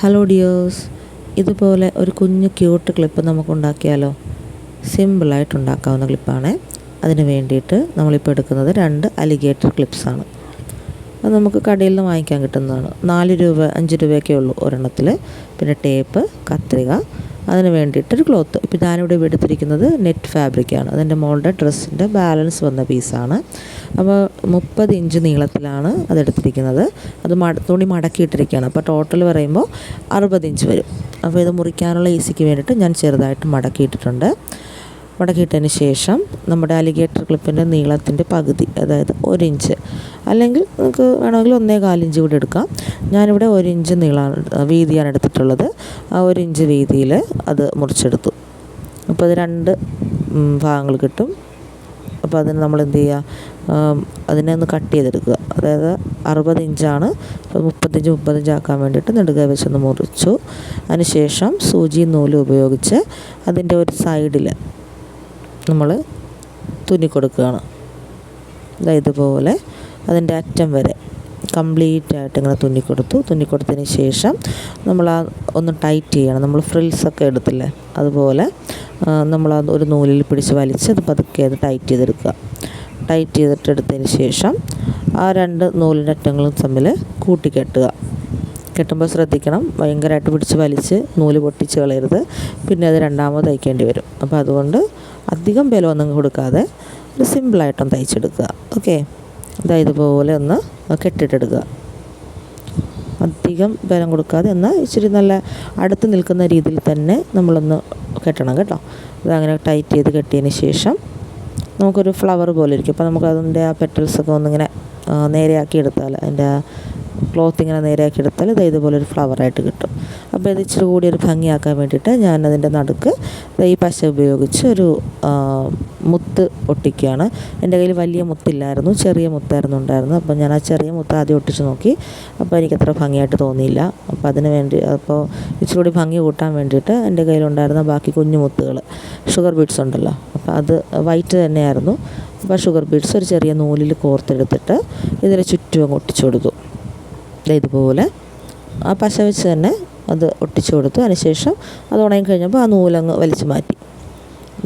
Hello dears, ഇതുപോലെ ഒരു കുഞ്ഞു ക്യൂട്ട് ക്ലിപ്പ് നമുക്ക് ഉണ്ടാക്കിയാലോ? സിമ്പിളായിട്ട് ഉണ്ടാക്കാവുന്ന ക്ലിപ്പാണ്. അതിന് വേണ്ടിയിട്ട് നമ്മളിപ്പോൾ എടുക്കുന്നത് 2 അലിഗേറ്റർ ക്ലിപ്സാണ്. അത് നമുക്ക് കടയിൽ നിന്ന് വാങ്ങിക്കാൻ കിട്ടുന്നതാണ്. 4 രൂപ 5 രൂപയൊക്കെ ഉള്ളൂ ഒരെണ്ണത്തിൽ. പിന്നെ ടേപ്പ്, കത്രിക, അതിന് വേണ്ടിയിട്ടൊരു ക്ലോത്ത്. ഇപ്പോൾ ഞാനിവിടെ എടുത്തിരിക്കുന്നത് നെറ്റ് ഫാബ്രിക്കാണ്. അതിൻ്റെ മോളുടെ ഡ്രസ്സിൻ്റെ ബാലൻസ് വന്ന പീസാണ്. അപ്പോൾ 30 ഇഞ്ച് നീളത്തിലാണ് അതെടുത്തിരിക്കുന്നത്. അത് തുണി മടക്കിയിട്ടിരിക്കുകയാണ്. അപ്പോൾ ടോട്ടൽ പറയുമ്പോൾ 60 ഇഞ്ച് വരും. അപ്പോൾ ഇത് മുറിക്കാനുള്ള ഈസിക്ക് വേണ്ടിയിട്ട് ഞാൻ ചെറുതായിട്ട് മടക്കിയിട്ടിട്ടുണ്ട്. മടക്കിയിട്ടതിന് ശേഷം നമ്മുടെ അലിഗേറ്റർ ക്ലിപ്പിൻ്റെ നീളത്തിൻ്റെ പകുതി, അതായത് 1 ഇഞ്ച്, അല്ലെങ്കിൽ നമുക്ക് വേണമെങ്കിൽ 1.25 ഇഞ്ച് കൂടി എടുക്കാം. ഞാനിവിടെ 1 ഇഞ്ച് വീതിയാണ് എടുത്തിട്ടുള്ളത്. ആ 1 ഇഞ്ച് വീതിയിൽ അത് മുറിച്ചെടുത്തു. അപ്പോൾ അത് 2 ഭാഗങ്ങൾ കിട്ടും. അപ്പോൾ അതിന് നമ്മൾ എന്ത് ചെയ്യുക, അതിനെ ഒന്ന് കട്ട് ചെയ്തെടുക്കുക. അതായത് 60 ഇഞ്ചാണ്, 35 ആക്കാൻ വേണ്ടിയിട്ട് നെടുകെ വെച്ചൊന്ന് മുറിച്ചു. അതിനുശേഷം സൂചി നൂല് ഉപയോഗിച്ച് അതിൻ്റെ ഒരു സൈഡിൽ നമ്മൾ തുന്നി കൊടുക്കുകയാണ്. ഇതുപോലെ അതിൻ്റെ അറ്റം വരെ കംപ്ലീറ്റ് ആയിട്ട് ഇങ്ങനെ തുന്നിക്കൊടുത്തതിന് ശേഷം നമ്മൾ ഒന്ന് ടൈറ്റ് ചെയ്യണം. നമ്മൾ ഫ്രിൽസൊക്കെ എടുത്തില്ലേ, അതുപോലെ നമ്മൾ ഒരു നൂലിൽ പിടിച്ച് വലിച്ച് അത് പതുക്കെ അത് ടൈറ്റ് ചെയ്തെടുക്കുക. ടൈറ്റ് ചെയ്തിട്ടെടുത്തതിന് ശേഷം ആ 2 നൂലിൻ്റെ അറ്റങ്ങളും തമ്മിൽ കൂട്ടിക്കെട്ടുക. കെട്ടുമ്പോൾ ശ്രദ്ധിക്കണം, ഭയങ്കരമായിട്ട് പിടിച്ച് വലിച്ച് നൂല് പൊട്ടിച്ച് കളയരുത്. പിന്നെ അത് രണ്ടാമത് തയ്ക്കേണ്ടി വരും. അപ്പോൾ അതുകൊണ്ട് അധികം ബലമൊന്നും കൊടുക്കാതെ ഒരു സിമ്പിളായിട്ടൊന്ന് തയ്ച്ചെടുക്കുക. ഓക്കെ, ഇതുപോലെ ഒന്ന് കെട്ടിട്ടെടുക്കുക. അധികം ബലം കൊടുക്കാതെ എന്നാൽ ഇച്ചിരി നല്ല അടുത്ത് നിൽക്കുന്ന രീതിയിൽ തന്നെ നമ്മളൊന്ന് കെട്ടണം കേട്ടോ. അതങ്ങനെ ടൈറ്റ് ചെയ്ത് കെട്ടിയതിന് ശേഷം നമുക്കൊരു ഫ്ലവർ പോലെ ഇരിക്കും. അപ്പോൾ നമുക്ക് അതിൻ്റെ ആ പെറ്റൽസൊക്കെ ഒന്നിങ്ങനെ നേരെയാക്കി എടുത്താൽ, അതിൻ്റെ ക്ലോത്ത് ഇങ്ങനെ നേരെയാക്കി എടുത്താൽ ഇതുപോലെ ഒരു ഫ്ലവറായിട്ട് കിട്ടും. അപ്പോൾ ഇത് ഇച്ചിരി കൂടി ഒരു ഭംഗിയാക്കാൻ വേണ്ടിയിട്ട് ഞാനതിൻ്റെ നടുക്ക് ഈ പശ ഉപയോഗിച്ച് ഒരു മുത്ത് ഒട്ടിക്കുകയാണ്. എൻ്റെ കയ്യിൽ വലിയ മുത്തില്ലായിരുന്നു, ചെറിയ മുത്തായിരുന്നു ഉണ്ടായിരുന്നത്. അപ്പോൾ ഞാൻ ആ ചെറിയ മുത്ത് ആദ്യം ഒട്ടിച്ച് നോക്കി. അപ്പോൾ എനിക്കത്ര ഭംഗിയായിട്ട് തോന്നിയില്ല. അപ്പോൾ അതിന് വേണ്ടി ഇച്ചിരി കൂടി ഭംഗി കൂട്ടാൻ വേണ്ടിയിട്ട് എൻ്റെ കയ്യിലുണ്ടായിരുന്ന ബാക്കി കുഞ്ഞു മുത്തുകൾ, ഷുഗർ ബീഡ്സ് ഉണ്ടല്ലോ, അപ്പോൾ അത് വൈറ്റ് തന്നെയായിരുന്നു. അപ്പോൾ ഷുഗർ ബീഡ്സ് ഒരു ചെറിയ നൂലിൽ കോർത്തെടുത്തിട്ട് ഇതിന് ചുറ്റും ഒട്ടിച്ചു കൊടുത്തു. ഇതുപോലെ ആ പശ വെച്ച് തന്നെ അത് ഒട്ടിച്ചു കൊടുത്തു. അതിനുശേഷം അത് ഉണങ്ങി കഴിഞ്ഞപ്പോൾ ആ നൂലങ്ങ് വലിച്ചു മാറ്റി.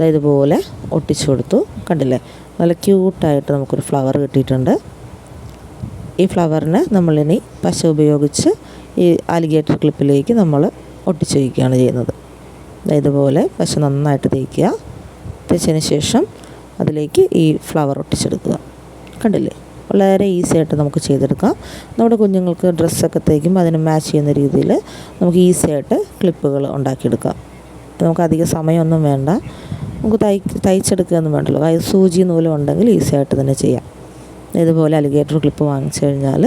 ഇതുപോലെ ഒട്ടിച്ചു കൊടുത്തു. കണ്ടില്ലേ, നല്ല ക്യൂട്ടായിട്ട് നമുക്കൊരു ഫ്ലവർ കിട്ടിയിട്ടുണ്ട്. ഈ ഫ്ലവറിനെ നമ്മളിനി പശ ഉപയോഗിച്ച് ഈ അലിഗേറ്റർ ക്ലിപ്പിലേക്ക് നമ്മൾ ഒട്ടിച്ചു വയ്ക്കുകയാണ് ചെയ്യുന്നത്. ഇതുപോലെ പശ നന്നായിട്ട് തേക്കുക. തേച്ചതിന് ശേഷം അതിലേക്ക് ഈ ഫ്ലവർ ഒട്ടിച്ചെടുക്കുക. കണ്ടില്ലേ, വളരെ ഈസി ആയിട്ട് നമുക്ക് ചെയ്തെടുക്കാം. നമ്മുടെ കുഞ്ഞുങ്ങൾക്ക് ഡ്രസ്സൊക്കെ തയ്ക്കുമ്പോൾ അതിന് മാച്ച് ചെയ്യുന്ന രീതിയിൽ നമുക്ക് ഈസി ആയിട്ട് ക്ലിപ്പുകൾ ഉണ്ടാക്കിയെടുക്കാം. നമുക്ക് അധികം സമയമൊന്നും വേണ്ട, നമുക്ക് തയ്ച്ചെടുക്കുകയൊന്നും വേണ്ടല്ലോ. അതായത് സൂചി നൂലും ഉണ്ടെങ്കിൽ ഈസി ആയിട്ട് തന്നെ ചെയ്യാം. ഇതുപോലെ അലിഗേറ്റർ ക്ലിപ്പ് വാങ്ങിച്ചു കഴിഞ്ഞാൽ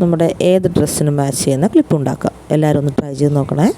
നമ്മുടെ ഏത് ഡ്രസ്സിനും മാച്ച് ചെയ്യുന്ന ക്ലിപ്പ് ഉണ്ടാക്കാം. എല്ലാവരും ഒന്ന് ട്രൈ ചെയ്ത് നോക്കണേ.